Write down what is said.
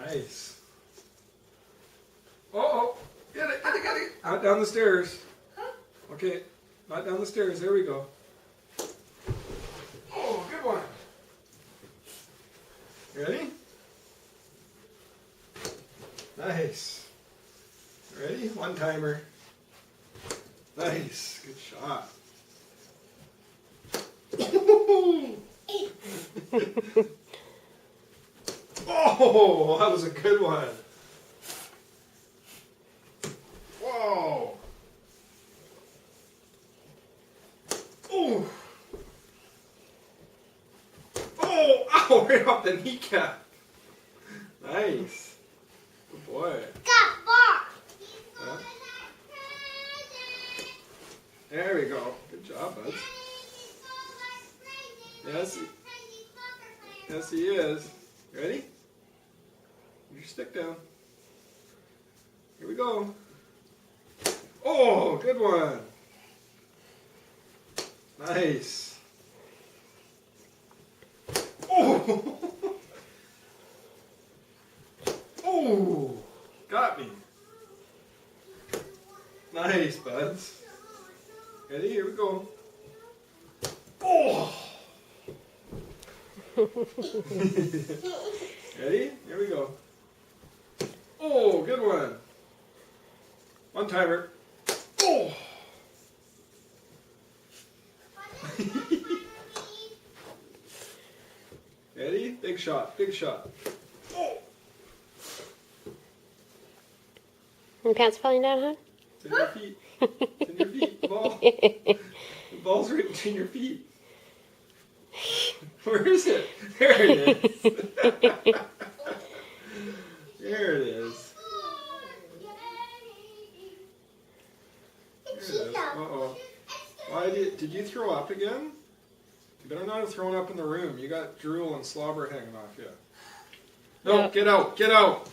Nice. Oh, get it. Out down the stairs. Okay, not down the stairs. There we go. Oh, good one. Ready? Nice. Ready? One timer. Nice. Good shot. Oh, that was a good one. Whoa. Oh. Oh, ow, right off the kneecap. Nice. Good boy. Huh? There we go. Good job, bud. Yes, he is. Ready? Put your stick down. Here we go. Oh, good one. Nice. Oh. Oh, got me. Nice, buds. Ready? Here we go. Oh. Ready? Here we go. Oh, good one. One timer. Oh. Ready? Big shot. Big shot. Oh. Your pants falling down, huh? It's in your feet. It's in your feet. The ball. The ball's right between your feet. Where is it? There it is. There it is. There it is. Uh-oh. Why did you throw up again? You better not have thrown up in the room. You got drool and slobber hanging off you. No, Yeah. get out. Get out.